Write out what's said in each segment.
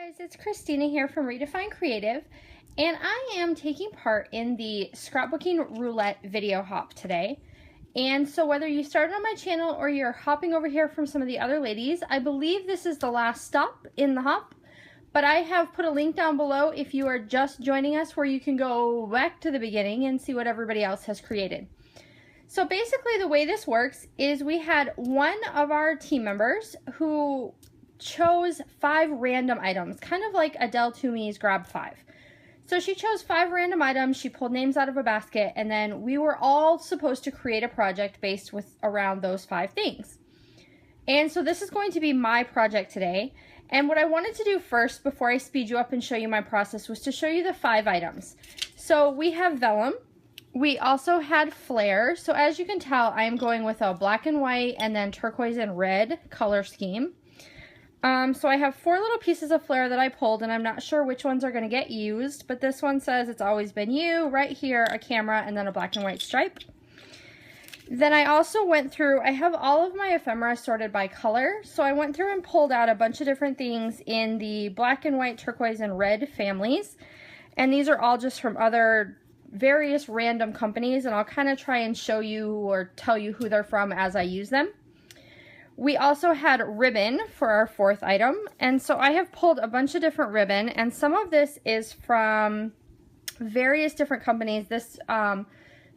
Guys, it's Christina here from Redefine Creative, and I am taking part in the Scrapbooking Roulette video hop today. And so whether you started on my channel or you're hopping over here from some of the other ladies, I believe this is the last stop in the hop, but I have put a link down below if you are just joining us where you can go back to the beginning and see what everybody else has created. So basically the way this works is we had one of our team members who chose 5 random items, kind of like Adele Toomey's Grab 5. So she chose 5 random items, she pulled names out of a basket, and then we were all supposed to create a project based around those 5 things. And so this is going to be my project today. And what I wanted to do first before I speed you up and show you my process was to show you the 5 items. So we have vellum. We also had flare. So as you can tell, I am going with a black and white and then turquoise and red color scheme. So I have 4 little pieces of flare that I pulled, and I'm not sure which ones are going to get used, but this one says it's always been you, right here, a camera, and then a black and white stripe. Then I also went through, I have all of my ephemera sorted by color, so I went through and pulled out a bunch of different things in the black and white, turquoise, and red families, and these are all just from other various random companies, and I'll kind of try and show you or tell you who they're from as I use them. We also had ribbon for our 4th item, and so I have pulled a bunch of different ribbon, and some of this is from various different companies. This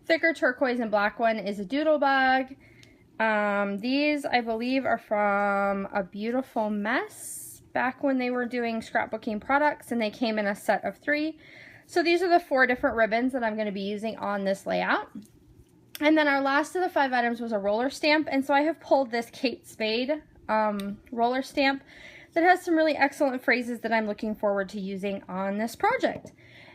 thicker turquoise and black one is a Doodlebug. These, I believe, are from A Beautiful Mess, back when they were doing scrapbooking products, and they came in a set of 3. So these are the 4 different ribbons that I'm going to be using on this layout. And then our last of the 5 items was a roller stamp, and so I have pulled this Kate Spade roller stamp that has some really excellent phrases that I'm looking forward to using on this project.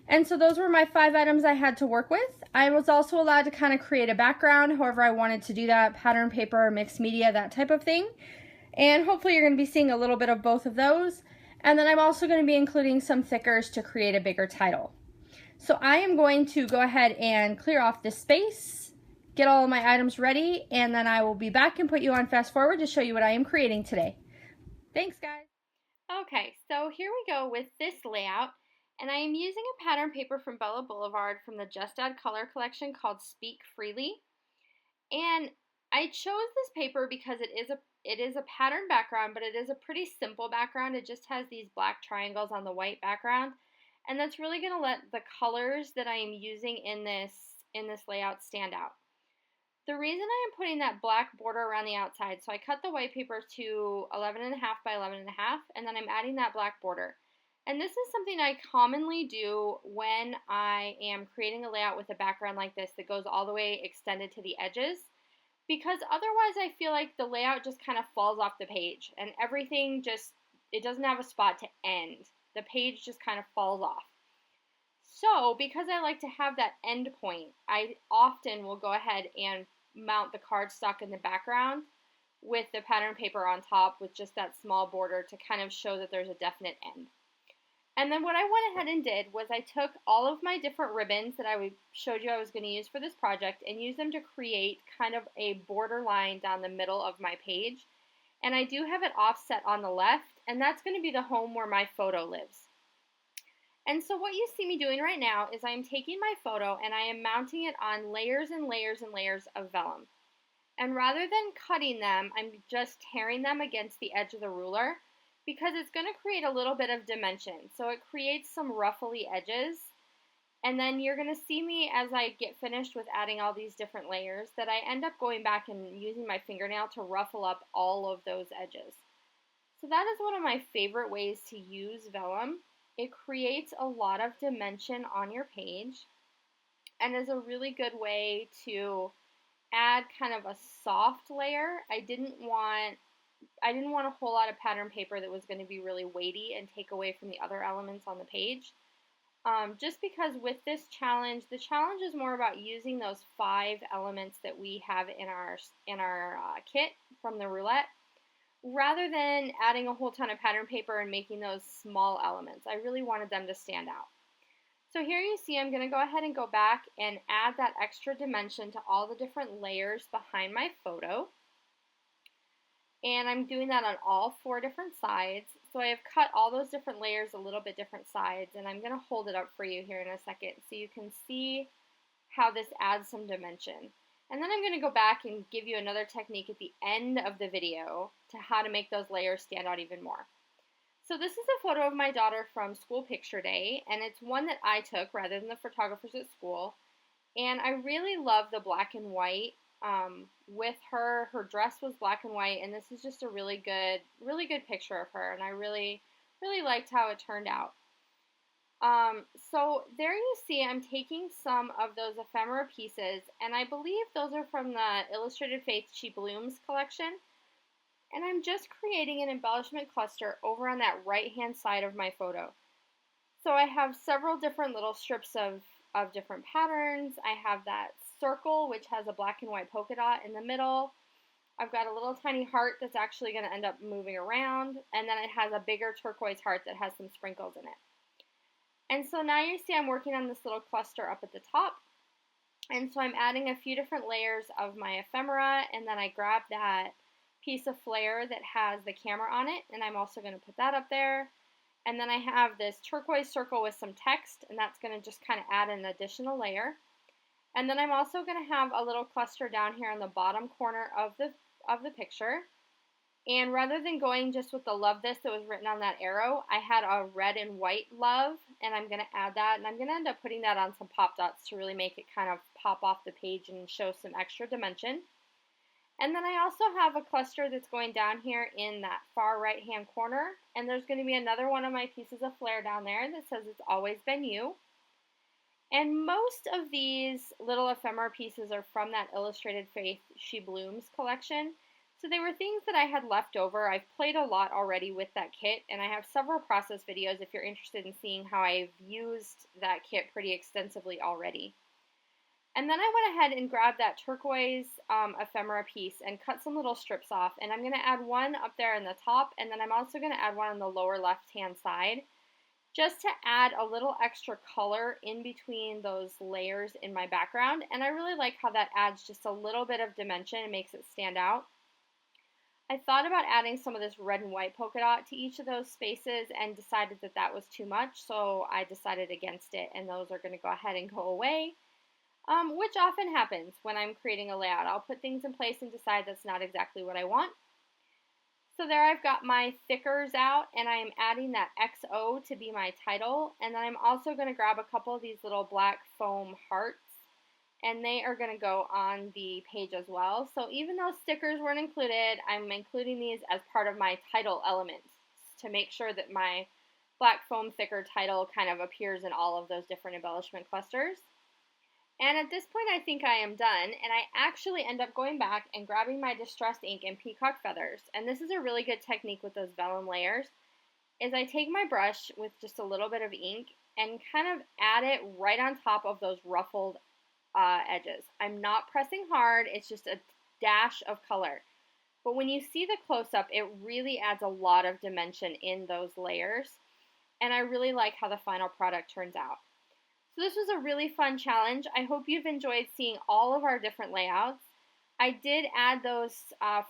And so those were my 5 items I had to work with. I was also allowed to kind of create a background, however I wanted to do that, pattern paper, mixed media, that type of thing. And hopefully you're going to be seeing a little bit of both of those. And then I'm also going to be including some thickers to create a bigger title. So I am going to go ahead and clear off this space, get all of my items ready, and then I will be back and put you on fast forward to show you what I am creating today. Thanks, guys. Okay, so here we go with this layout, and I am using a pattern paper from Bella Boulevard from the Just Add Color collection called Speak Freely. And I chose this paper because it is a pattern background, but it is a pretty simple background. It just has these black triangles on the white background, and that's really going to let the colors that I am using in this layout stand out. The reason I am putting that black border around the outside, so I cut the white paper to 11.5 by 11.5, and then I'm adding that black border. And this is something I commonly do when I am creating a layout with a background like this that goes all the way extended to the edges, because otherwise I feel like the layout just kind of falls off the page, and everything it doesn't have a spot to end. The page just kind of falls off. So, because I like to have that end point, I often will go ahead and mount the cardstock in the background with the pattern paper on top with just that small border to kind of show that there's a definite end. And then what I went ahead and did was I took all of my different ribbons that I showed you I was going to use for this project and used them to create kind of a border line down the middle of my page. And I do have it offset on the left, and that's going to be the home where my photo lives. And so what you see me doing right now is I'm taking my photo and I am mounting it on layers and layers and layers of vellum. And rather than cutting them, I'm just tearing them against the edge of the ruler because it's going to create a little bit of dimension. So it creates some ruffly edges. And then you're going to see me as I get finished with adding all these different layers that I end up going back and using my fingernail to ruffle up all of those edges. So that is one of my favorite ways to use vellum. It creates a lot of dimension on your page and is a really good way to add kind of a soft layer. I didn't want a whole lot of pattern paper that was going to be really weighty and take away from the other elements on the page. Just because with this challenge, the challenge is more about using those 5 elements that we have in our kit from the roulette, rather than adding a whole ton of pattern paper and making those small elements. I really wanted them to stand out. So here you see I'm going to go ahead and go back and add that extra dimension to all the different layers behind my photo. And I'm doing that on all 4 different sides. So I have cut all those different layers a little bit different sides, and I'm going to hold it up for you here in a second so you can see how this adds some dimension. And then I'm going to go back and give you another technique at the end of the video to how to make those layers stand out even more. So this is a photo of my daughter from school picture day, and it's one that I took rather than the photographers at school. And I really love the black and white with her. Her dress was black and white, and this is just a really good picture of her, and I really liked how it turned out. So there you see I'm taking some of those ephemera pieces, and I believe those are from the Illustrated Faith She Blooms collection, and I'm just creating an embellishment cluster over on that right-hand side of my photo. So I have several different little strips of different patterns. I have that circle, which has a black and white polka dot in the middle. I've got a little tiny heart that's actually going to end up moving around, and then it has a bigger turquoise heart that has some sprinkles in it. And so now you see I'm working on this little cluster up at the top. And so I'm adding a few different layers of my ephemera, and then I grab that piece of flare that has the camera on it, and I'm also going to put that up there. And then I have this turquoise circle with some text, and that's going to just kind of add an additional layer. And then I'm also going to have a little cluster down here on the bottom corner of the picture. And rather than going just with the love this that was written on that arrow, I had a red and white love, and I'm going to add that, and I'm going to end up putting that on some pop dots to really make it kind of pop off the page and show some extra dimension. And then I also have a cluster that's going down here in that far right hand corner, and there's going to be another one of my pieces of flare down there that says It's Always Been You. And most of these little ephemera pieces are from that Illustrated Faith She Blooms collection. So they were things that I had left over. I've played a lot already with that kit, and I have several process videos if you're interested in seeing how I've used that kit pretty extensively already. And then I went ahead and grabbed that turquoise ephemera piece and cut some little strips off. And I'm going to add one up there in the top, and then I'm also going to add one on the lower left-hand side, just to add a little extra color in between those layers in my background. And I really like how that adds just a little bit of dimension and makes it stand out. I thought about adding some of this red and white polka dot to each of those spaces and decided that that was too much, so I decided against it, and those are going to go ahead and go away. Which often happens when I'm creating a layout. I'll put things in place and decide that's not exactly what I want. So there I've got my thickers out, and I'm adding that XO to be my title, and then I'm also going to grab a couple of these little black foam hearts, and they are going to go on the page as well. So even though stickers weren't included, I'm including these as part of my title elements to make sure that my black foam thicker title kind of appears in all of those different embellishment clusters. And at this point I think I am done, and I actually end up going back and grabbing my distressed ink and peacock feathers. And this is a really good technique with those vellum layers, is I take my brush with just a little bit of ink and kind of add it right on top of those ruffled edges. I'm not pressing hard, it's just a dash of color. But when you see the close-up, it really adds a lot of dimension in those layers, and I really like how the final product turns out. So this was a really fun challenge. I hope you've enjoyed seeing all of our different layouts. I did add those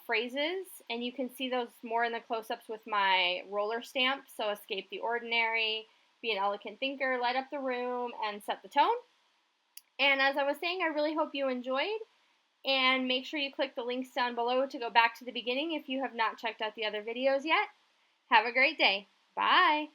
phrases, and you can see those more in the close-ups with my roller stamp. So escape the ordinary, be an elegant thinker, light up the room, and set the tone. And as I was saying, I really hope you enjoyed. And make sure you click the links down below to go back to the beginning if you have not checked out the other videos yet. Have a great day. Bye.